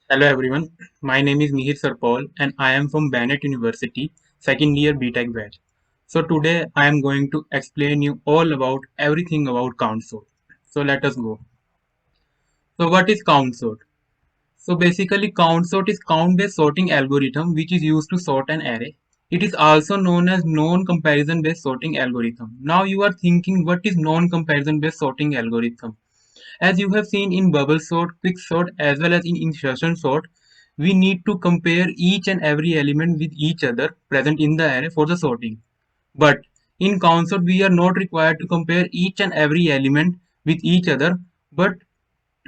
Hello everyone, my name is Mihir Sarpal and I am from Bennett University, second year BTech batch. So today I am going to explain you all about everything about count sort. So let us go. So what is count sort? So basically count sort is count based sorting algorithm which is used to sort an array. It is also known as non-comparison based sorting algorithm. Now you are thinking what is non-comparison based sorting algorithm? As you have seen in bubble sort, quick sort as well as in insertion sort, we need to compare each and every element with each other present in the array for the sorting. But in count sort, we are not required to compare each and every element with each other, but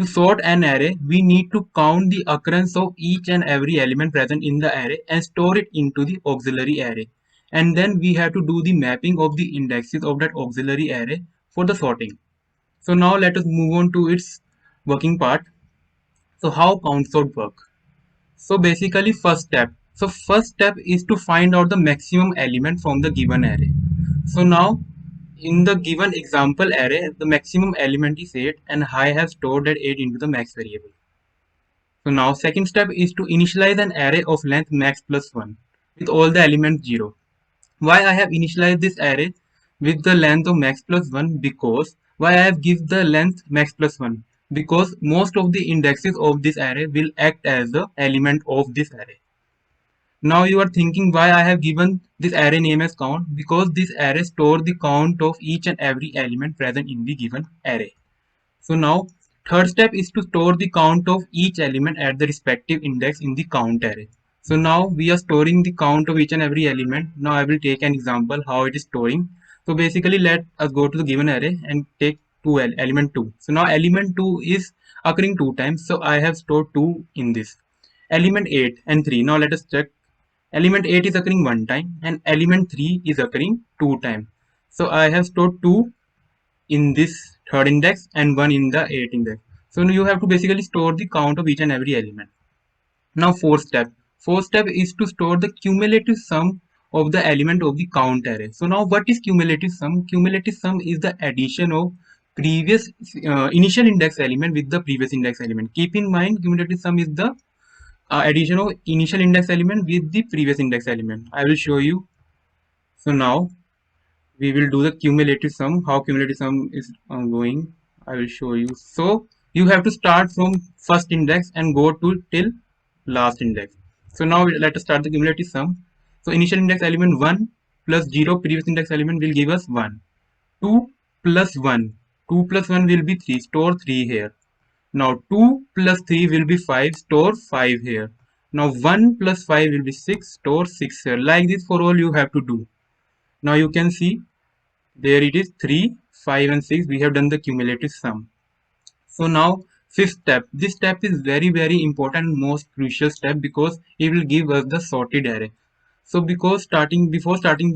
to sort an array, we need to count the occurrence of each and every element present in the array and store it into the auxiliary array. And then we have to do the mapping of the indexes of that auxiliary array for the sorting. So now let us move on to its working part. So how count sort work? So basically first step. So first step is to find out the maximum element from the given array. So now in the given example array, the maximum element is 8 and I have stored that 8 into the max variable. So now second step is to initialize an array of length max plus 1 with all the elements 0. Why I have initialized this array with the length of max plus 1? Because why I have give the length max plus 1? Because most of the indexes of this array will act as the element of this array. Now you are thinking why I have given this array name as count? Because this array stores the count of each and every element present in the given array. So now third step is to store the count of each element at the respective index in the count array. So now we are storing the count of each and every element. Now I will take an example how it is storing. So basically let us go to the given array and take element 2. So now element 2 is occurring 2 times. So I have stored 2 in this. Element 8 and 3. Now let us check. Element 8 is occurring 1 time and element 3 is occurring 2 times. So I have stored 2 in this third index and one in the 8th index. So you have to basically store the count of each and every element. Now fourth step. Fourth step is to store the cumulative sum of the element of the count array. So now what is cumulative sum? Cumulative sum is the addition of previous initial index element with the previous index element. Keep in mind cumulative sum is the addition of initial index element with the previous index element. I will show you. So now we will do the cumulative sum. How cumulative sum is going, I will show you. So you have to start from first index and go to till last index. So now let us start the cumulative sum. So initial index element 1 plus 0 previous index element will give us 1. 2 plus 1. 2 plus 1 will be 3. Store 3 here. Now 2 plus 3 will be 5. Store 5 here. Now 1 plus 5 will be 6. Store 6 here. Like this for all you have to do. Now you can see there it is 3, 5 and 6. We have done the cumulative sum. So now fifth step. This step is very important and most crucial step because it will give us the sorted array. So because before starting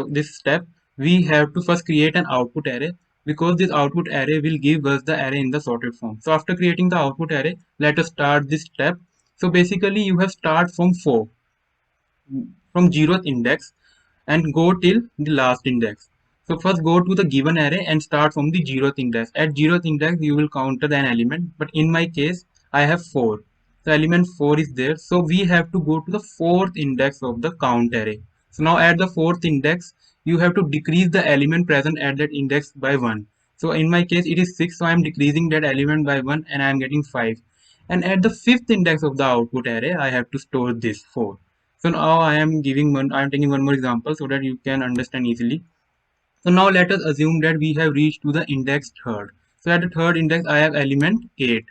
this step, we have to first create an output array because this output array will give us the array in the sorted form. So after creating the output array, let us start this step. So basically you have start from 4 from 0th index and go till the last index. So first go to the given array and start from the 0th index. At 0th index you will counter an element, but in my case I have 4. So element 4 is there. So we have to go to the 4th index of the count array. So now at the 4th index you have to decrease the element present at that index by 1. So in my case it is 6, so I am decreasing that element by 1 and I am getting 5. And at the 5th index of the output array I have to store this 4. So now I am taking one more example so that you can understand easily. So now let us assume that we have reached to the index third. So at the third index I have element 8.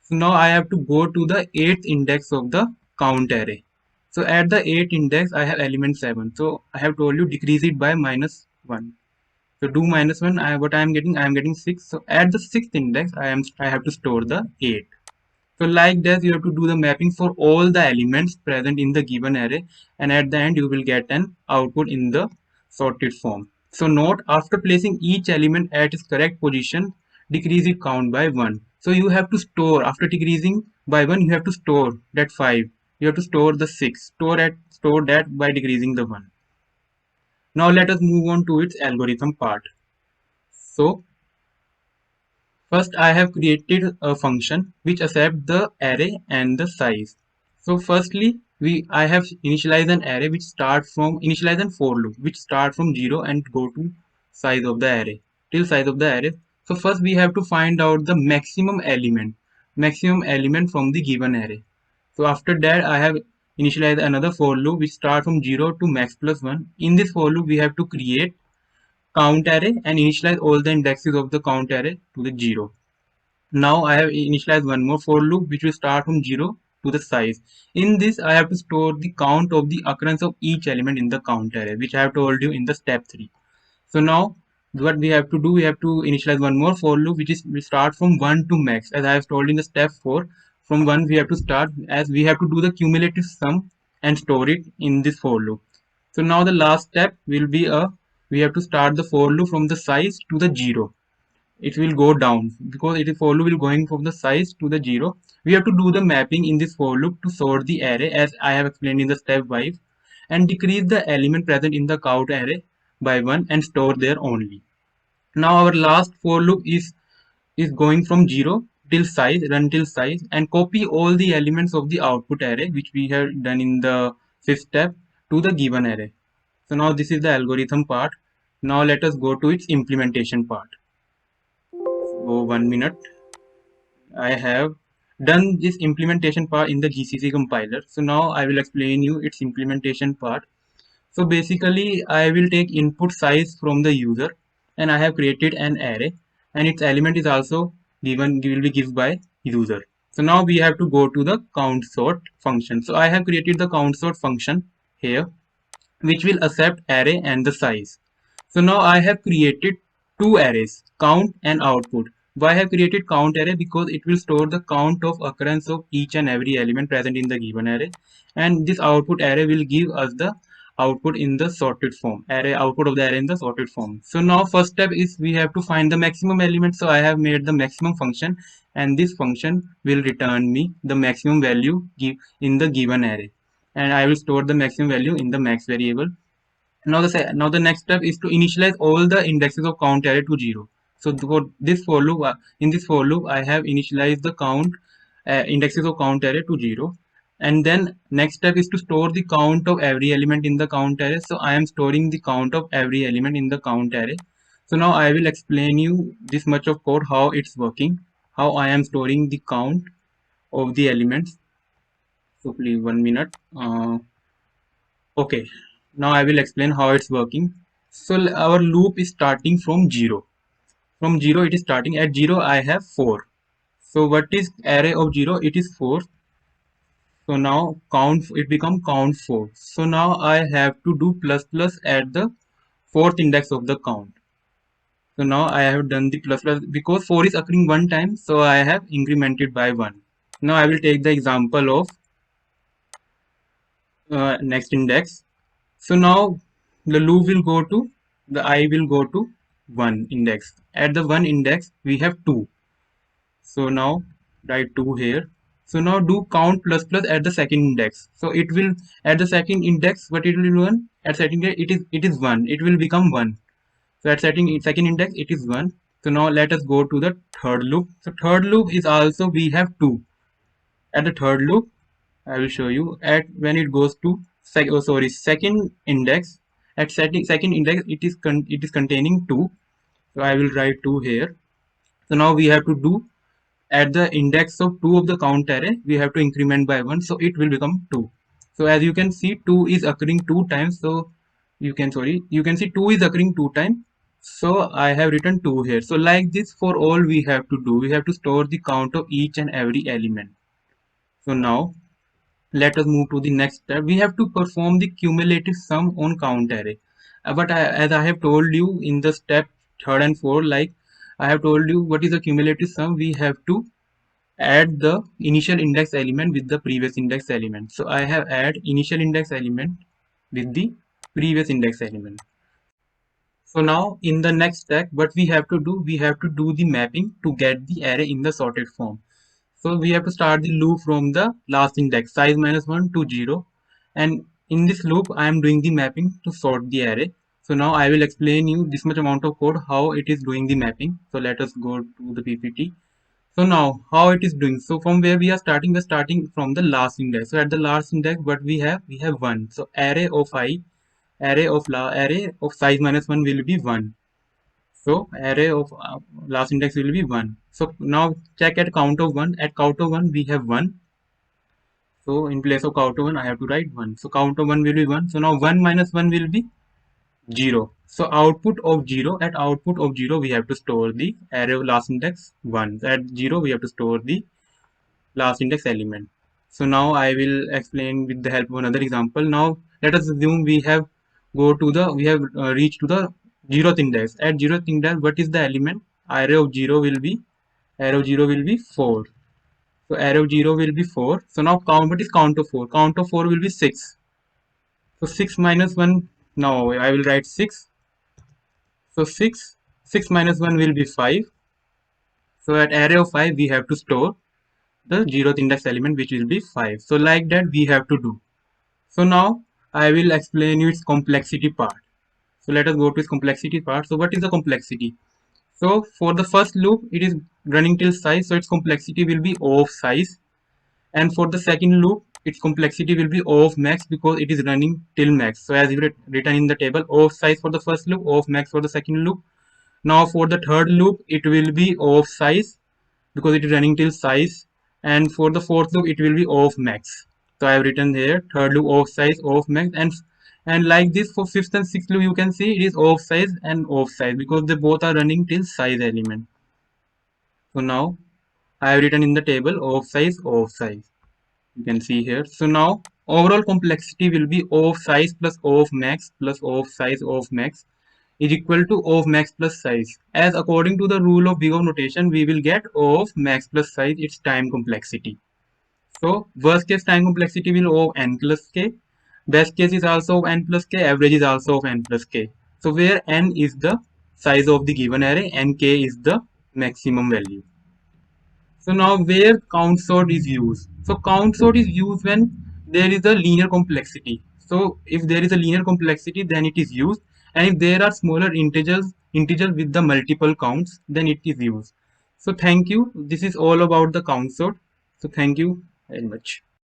So now I have to go to the 8th index of the count array. So at the 8th index I have element 7. So I have told you decrease it by minus 1. So do minus 1, what I am getting 6. So at the 6th index I have to store the 8. So like this, you have to do the mapping for all the elements present in the given array, and at the end you will get an output in the sorted form. So note, after placing each element at its correct position, decrease its count by 1. So you have to store, after decreasing by 1, you have to store that 5. You have to store the 6. Store that by decreasing the 1. Now let us move on to its algorithm part. So First, I have created a function which accepts the array and the size. So firstly, I have initialized an array which starts from initialize an for loop which start from 0 and go to size of the array till size of the array. So first we have to find out the maximum element from the given array. So after that I have initialized another for loop which start from 0 to max plus 1. In this for loop we have to create count array and initialize all the indexes of the count array to the 0. Now I have initialized one more for loop which will start from 0 to the size. In this I have to store the count of the occurrence of each element in the count array which I have told you in the step 3. So now what we have to do, we have to initialize one more for loop which is we start from 1 to max, as I have told in the step 4. From 1 we have to start, as we have to do the cumulative sum and store it in this for loop. So now the last step will be we have to start the for loop from the size to the 0. It will go down because it is for loop will going from the size to the 0. We have to do the mapping in this for loop to sort the array as I have explained in the step 5 and decrease the element present in the count array by 1 and store there only. Now our last for loop is going from 0 till size, run till size, and copy all the elements of the output array which we have done in the fifth step to the given array. So now this is the algorithm part. Now let us go to its implementation part. So 1 minute. I have done this implementation part in the GCC compiler. So now I will explain you its implementation part. So basically I will take input size from the user and I have created an array and its element is also will be given by user. So now we have to go to the count sort function. So I have created the count sort function here which will accept array and the size. So now I have created two arrays, count and output. Why I have created count array? Because it will store the count of occurrence of each and every element present in the given array, and this output array will give us the output in the sorted form, array output of the array in the sorted form. So now first step is we have to find the maximum element. So I have made the maximum function and this function will return me the maximum value in the given array, and I will store the maximum value in the max variable. Now the next step is to initialize all the indexes of count array to 0. So for this for loop, in this for loop, I have initialized the count indexes of count array to 0. And then next step is to store the count of every element in the count array. So I am storing the count of every element in the count array. So now I will explain you this much of code, how it's working, how I am storing the count of the elements. So please 1 minute. Okay, now I will explain how it's working. So our loop is starting from 0. From 0 it is starting. At 0 I have 4. So what is array of 0? It is 4. So now count, it become count 4. So now I have to do plus plus at the fourth index of the count. So now I have done the plus plus because 4 is occurring one time. So I have incremented by 1. Now I will take the example of next index. So now the loop will go to the I will go to 1 index. At the 1 index we have 2. So now write 2 here. So now do count plus plus at the second index. So it will at the second index what it will do, one at second index it is 1. It will become 1. So at second index it is 1. So now let us go to the third loop. So third loop is also we have 2. At the third loop I will show you at when it goes to second index. At second index it is containing 2. So I will write 2 here. So now we have to do at the index of 2 of the count array we have to increment by 1, so it will become 2. So as you can see 2 is occurring 2 times, so you can see 2 is occurring 2 times, so I have written 2 here. So like this for all we have to do, we have to store the count of each and every element. So now let us move to the next step. We have to perform the cumulative sum on count array. As I have told you in the step 3rd and 4th, like I have told you what is the cumulative sum, we have to add the initial index element with the previous index element. So I have add initial index element with the previous index element. So now in the next step, what we have to do, we have to do the mapping to get the array in the sorted form. So we have to start the loop from the last index size -1 to 0, and in this loop I am doing the mapping to sort the array. So now I will explain you this much amount of code how it is doing the mapping. So let us go to the PPT. So now how it is doing. So from where we are starting, we're starting from the last index. So at the last index, what we have 1. So array of size minus 1 will be 1. So array of last index will be 1. So now check at count of 1. At count of 1 we have 1. So in place of count of 1 I have to write 1. So count of 1 will be 1. So now 1 minus 1 will be 0. So output of 0, at output of 0 we have to store the array of last index 1. So at 0 we have to store the last index element. So now I will explain with the help of another example. Now let us assume we have reached to the 0th index. At 0th index, what is the element? Array of 0 will be 4. So array of 0 will be 4. So now count, what is count of 4? Count of 4 will be 6. So 6 minus 1, now I will write 6. So 6 minus 1 will be 5. So at array of 5 we have to store the 0th index element, which will be 5. So like that we have to do. So now I will explain you its complexity part. So let us go to its complexity part. So what is the complexity? So for the first loop it is running till size, so its complexity will be O of size. And for the second loop its complexity will be O of max, because it is running till max. So as written in the table, O of size for the first loop, O of max for the second loop. Now for the third loop it will be O of size, because it is running till size, and for the fourth loop it will be O of max. So I have written here third loop O of size, O of max, and like this for fifth and sixth loop you can see it is O of size and O of size, because they both are running till size element. So now I have written in the table O of size, O of size. You can see here. So now overall complexity will be O of size plus O of max plus O of size, O of max is equal to O of max plus size. As according to the rule of big O notation, we will get O of max plus size, its time complexity. So worst case time complexity will O of n plus k. Best case is also of n plus k. Average is also of n plus k. So where n is the size of the given array and k is the maximum value. So now where count sort is used. So count sort is used when there is a linear complexity. So if there is a linear complexity, then it is used. And if there are smaller integers with the multiple counts, then it is used. So thank you. This is all about the count sort. So thank you very much.